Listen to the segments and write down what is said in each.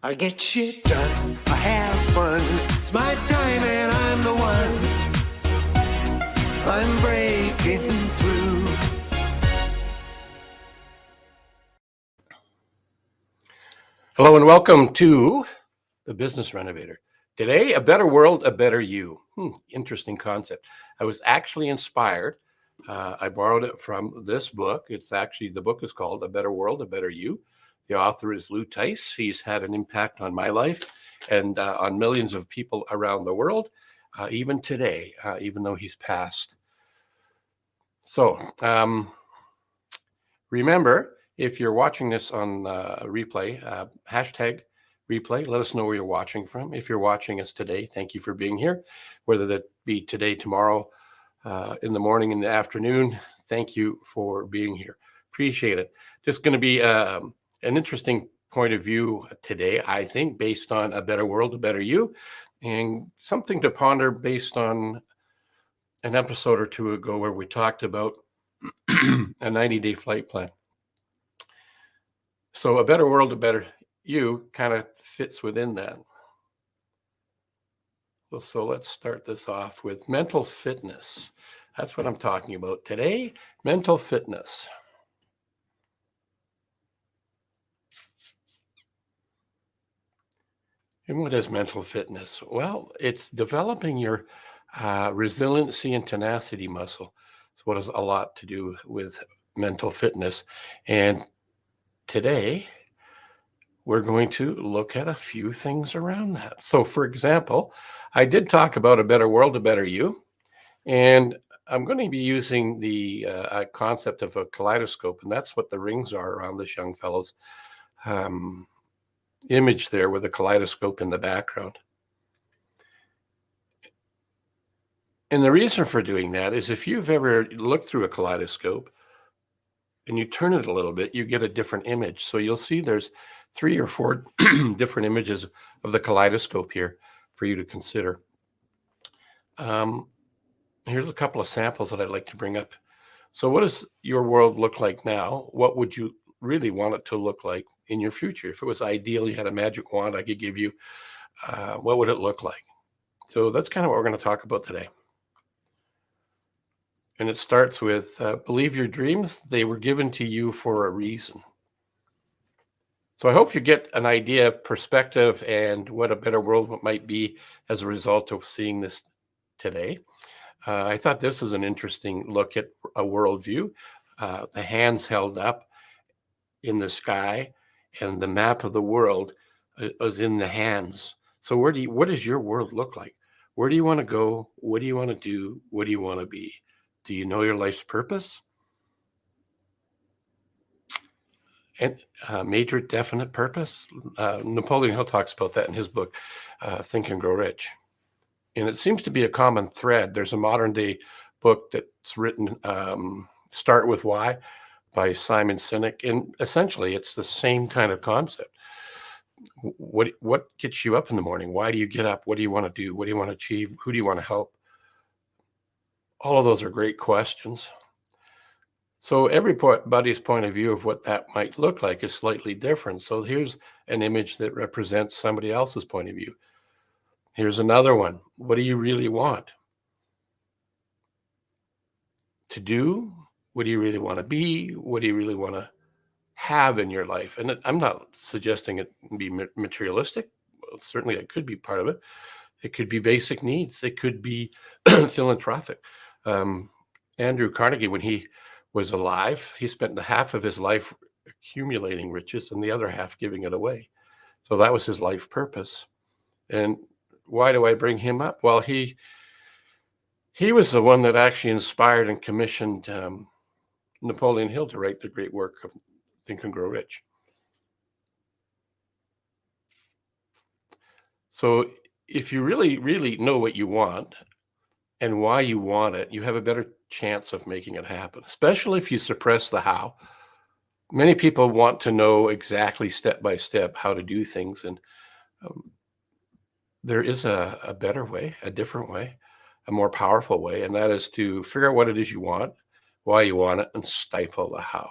I get shit done, I have fun. It's my time and I'm the one. I'm breaking through. Hello and welcome to the Business Renovator. Today, a better world, a better you. Interesting concept. I was actually inspired. I borrowed it from this book. The book is called A Better World, a Better You. The author is Lou Tice. He's had an impact on my life and on millions of people around the world, even today, even though he's passed. So remember, if you're watching this on replay, hashtag replay, let us know where you're watching from. If you're watching us today, thank you for being here, whether that be today, tomorrow, in the morning, in the afternoon. Thank you for being here. Appreciate it. Just going to be an interesting point of view today, I think, based on a better world, a better you, and something to ponder based on an episode or two ago where we talked about a 90-day flight plan. So a better world, a better you kind of fits within that. Well, so let's start this off with mental fitness. That's what I'm talking about today, mental fitness. And what is mental fitness? Well, it's developing your resiliency and tenacity muscle. It's what has a lot to do with mental fitness. And today, we're going to look at a few things around that. So, for example, I did talk about a better world, a better you. And I'm going to be using the concept of a kaleidoscope. And that's what the rings are around this young fellow's image there with a kaleidoscope in the background. And the reason for doing that is if you've ever looked through a kaleidoscope and you turn it a little bit, you get a different image. So you'll see there's 3 or 4 different images of the kaleidoscope here for you to consider. Here's a couple of samples that I'd like to bring up. So what does your world look like now? What would you really want it to look like in your future? If it was ideal, you had a magic wand I could give you, what would it look like? So that's kind of what we're going to talk about today. And it starts with believe your dreams, they were given to you for a reason. So I hope you get an idea of perspective and what a better world might be as a result of seeing this today. I thought this was an interesting look at a worldview. The hands held up in the sky and the map of the world is in the hands. So what does your world look like? Where do you want to go? What do you want to do? What do you want to be? Do you know your life's purpose? And major definite purpose? Napoleon Hill talks about that in his book, Think and Grow Rich. And it seems to be a common thread. There's a modern day book that's written, Start With Why, by Simon Sinek. And essentially, it's the same kind of concept. What gets you up in the morning? Why do you get up? What do you want to do? What do you want to achieve? Who do you want to help? All of those are great questions. So everybody's point of view of what that might look like is slightly different. So here's an image that represents somebody else's point of view. Here's another one. What do you really want to do? What do you really want to be? What do you really want to have in your life? And I'm not suggesting it be materialistic. Well, certainly it could be part of it. It could be basic needs. It could be philanthropic. Andrew Carnegie, when he was alive, he spent the half of his life accumulating riches and the other half giving it away. So that was his life purpose. And why do I bring him up? Well, he was the one that actually inspired and commissioned Napoleon Hill to write the great work of Think and Grow Rich. So if you really, really know what you want and why you want it, you have a better chance of making it happen, especially if you suppress the how. Many people want to know exactly step by step how to do things. And there is a better way, a different way, a more powerful way. And that is to figure out what it is you want, why you want it, and stifle the how.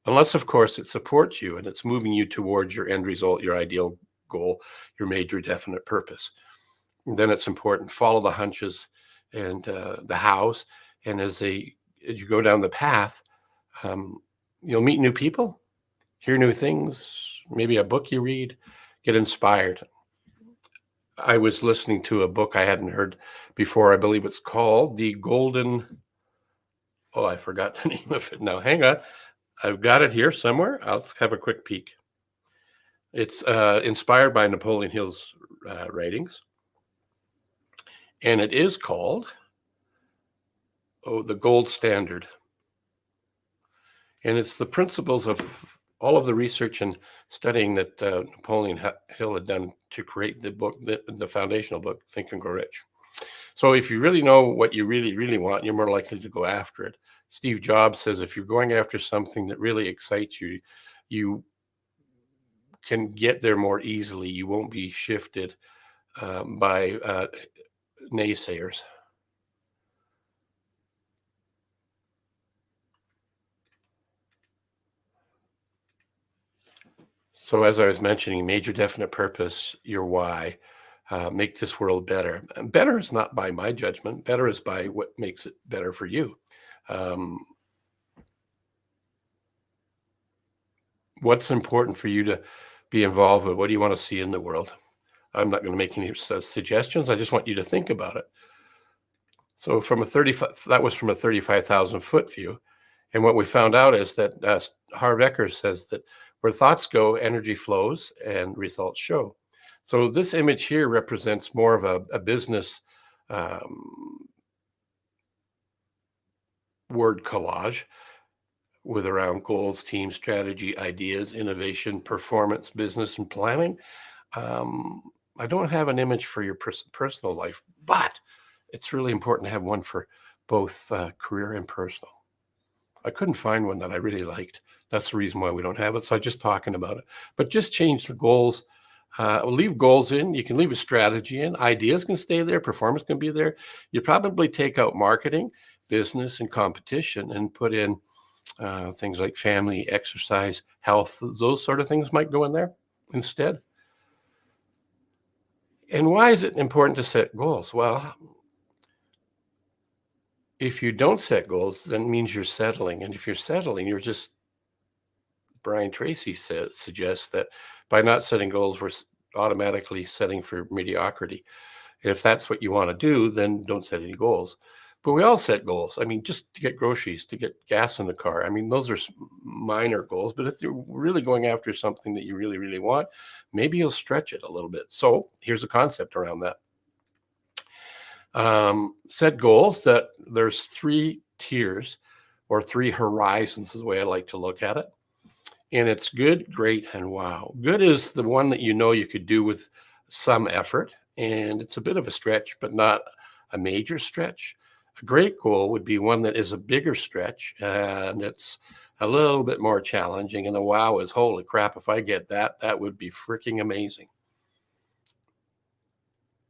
Unless, of course, it supports you and it's moving you towards your end result, your ideal goal, your major definite purpose. And then it's important, follow the hunches and the hows. And as you go down the path, you'll meet new people, hear new things, maybe a book you read, get inspired. I was listening to a book I hadn't heard before. I believe it's called I forgot the name of it now. Hang on. I've got it here somewhere. I'll have a quick peek. It's inspired by Napoleon Hill's writings. And it is called, The Gold Standard. And it's the principles of all of the research and studying that Napoleon Hill had done to create the book, the foundational book, Think and Grow Rich. So if you really know what you really, really want, you're more likely to go after it. Steve Jobs says if you're going after something that really excites you, you can get there more easily. You won't be shifted by naysayers. So as I was mentioning, major definite purpose, your why, make this world better. And better is not by my judgment. Better is by what makes it better for you. What's important for you to be involved with? What do you want to see in the world? I'm not going to make any suggestions. I just want you to think about it. So that was from a 35,000 foot view. And what we found out is that Harv Eker says that where thoughts go, energy flows and results show. So this image here represents more of a business word collage with around goals, team strategy, ideas, innovation, performance, business, and planning. I don't have an image for your personal life, but it's really important to have one for both career and personal. I couldn't find one that I really liked. That's the reason why we don't have it. So I'm just talking about it. But just change the goals. Leave goals in. You can leave a strategy in. Ideas can stay there. Performance can be there. You probably take out marketing, business, and competition and put in things like family, exercise, health. Those sort of things might go in there instead. And why is it important to set goals? Well, if you don't set goals, then it means you're settling. And if you're settling, you're just, Brian Tracy suggests that by not setting goals, we're automatically setting for mediocrity. And if that's what you want to do, then don't set any goals. But we all set goals. I mean, just to get groceries, to get gas in the car. I mean, those are minor goals. But if you're really going after something that you really, really want, maybe you'll stretch it a little bit. So here's a concept around that. Set goals that there's 3 tiers or 3 horizons is the way I like to look at it. And it's good, great, and wow. Good is the one that you know you could do with some effort. And it's a bit of a stretch, but not a major stretch. A great goal would be one that is a bigger stretch and it's a little bit more challenging. And the wow is, holy crap, if I get that, that would be freaking amazing.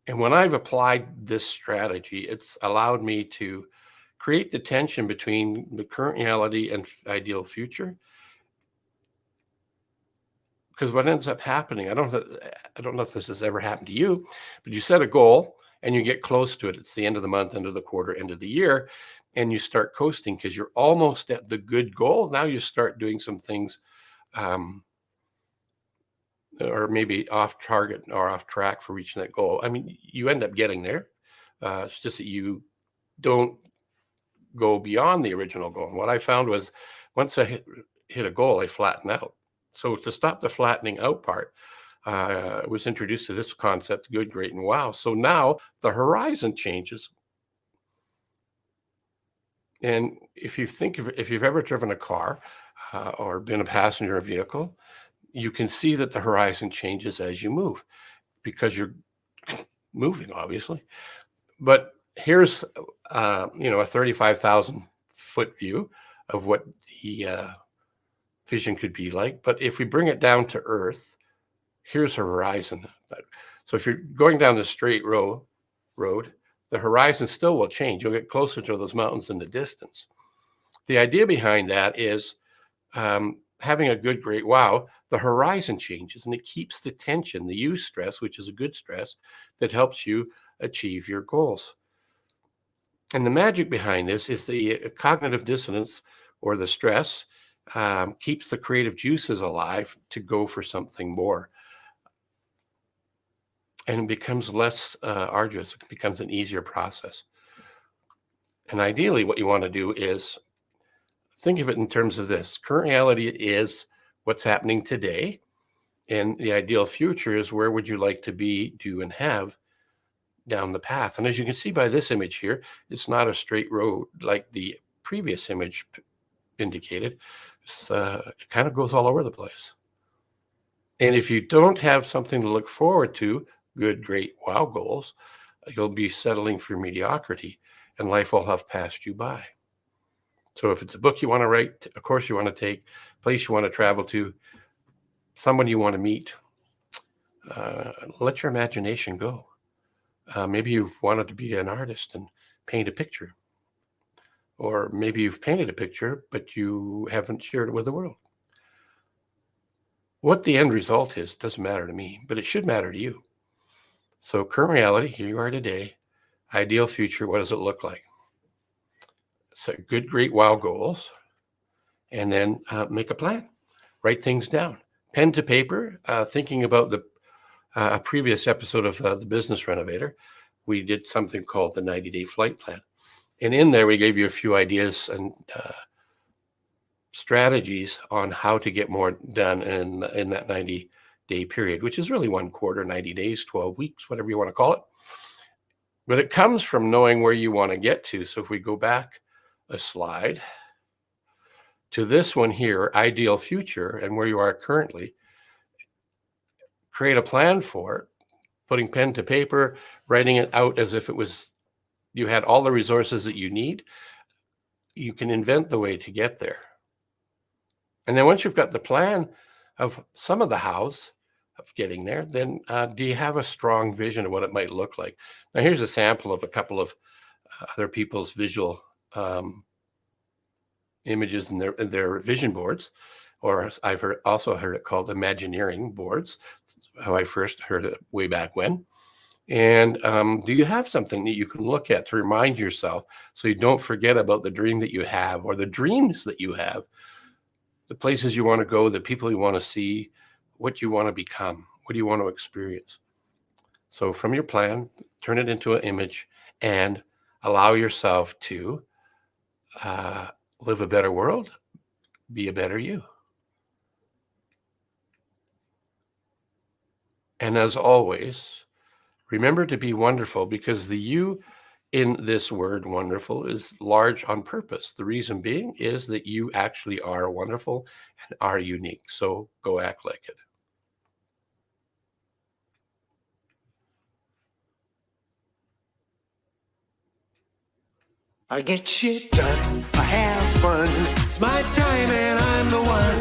And when I've applied this strategy, it's allowed me to create the tension between the current reality and ideal future. Because what ends up happening, I don't know if this has ever happened to you, but you set a goal and you get close to it. It's the end of the month, end of the quarter, end of the year, and you start coasting because you're almost at the good goal. Now you start doing some things or maybe off target or off track for reaching that goal. I mean, you end up getting there. It's just that you don't go beyond the original goal. And what I found was once I hit a goal, I flatten out. So to stop the flattening out part, I was introduced to this concept, good, great, and wow. So now the horizon changes. And if you've ever driven a car or been a passenger in a vehicle, you can see that the horizon changes as you move because you're moving, obviously. But here's, a 35,000 foot view of what the vision could be like. But if we bring it down to Earth, here's a horizon. So if you're going down the straight road, the horizon still will change. You'll get closer to those mountains in the distance. The idea behind that is having a good, great wow, the horizon changes and it keeps the tension, the you stress, which is a good stress that helps you achieve your goals. And the magic behind this is the cognitive dissonance or the stress keeps the creative juices alive to go for something more. And it becomes less arduous. It becomes an easier process. And ideally, what you want to do is think of it in terms of this. Current reality is what's happening today. And the ideal future is where would you like to be, do, and have down the path. And as you can see by this image here, it's not a straight road like the previous image indicated. It kind of goes all over the place. And if you don't have something to look forward to, good, great, wow goals, you'll be settling for mediocrity and life will have passed you by. So if it's a book you want to write, a course you want to take, place you want to travel to, someone you want to meet, let your imagination go. Maybe you've wanted to be an artist and paint a picture. Or maybe you've painted a picture, but you haven't shared it with the world. What the end result is doesn't matter to me, but it should matter to you. So current reality, here you are today. Ideal future, what does it look like? Set good, great, wow goals, and then make a plan. Write things down. Pen to paper, thinking about the previous episode of the Business Renovator, we did something called the 90-day flight plan. And in there, we gave you a few ideas and strategies on how to get more done in that 90-day period, which is really 1 quarter, 90 days, 12 weeks, whatever you want to call it. But it comes from knowing where you want to get to. So if we go back a slide to this one here, ideal future, and where you are currently, create a plan for it, putting pen to paper, writing it out as if it was you had all the resources that you need. You can invent the way to get there. And then once you've got the plan of some of the hows of getting there, then do you have a strong vision of what it might look like? Now, here's a sample of a couple of other people's visual images in their vision boards, or I've also heard it called Imagineering boards, how I first heard it way back when. And do you have something that you can look at to remind yourself so you don't forget about the dream that you have or the dreams that you have, the places you want to go, the people you want to see, what you want to become, what do you want to experience? So from your plan, turn it into an image and allow yourself to live a better world, be a better you. And as always, remember to be wonderful, because the you in this word wonderful is large on purpose. The reason being is that you actually are wonderful and are unique. So go act like it. I get shit done, I have fun. It's my time and I'm the one.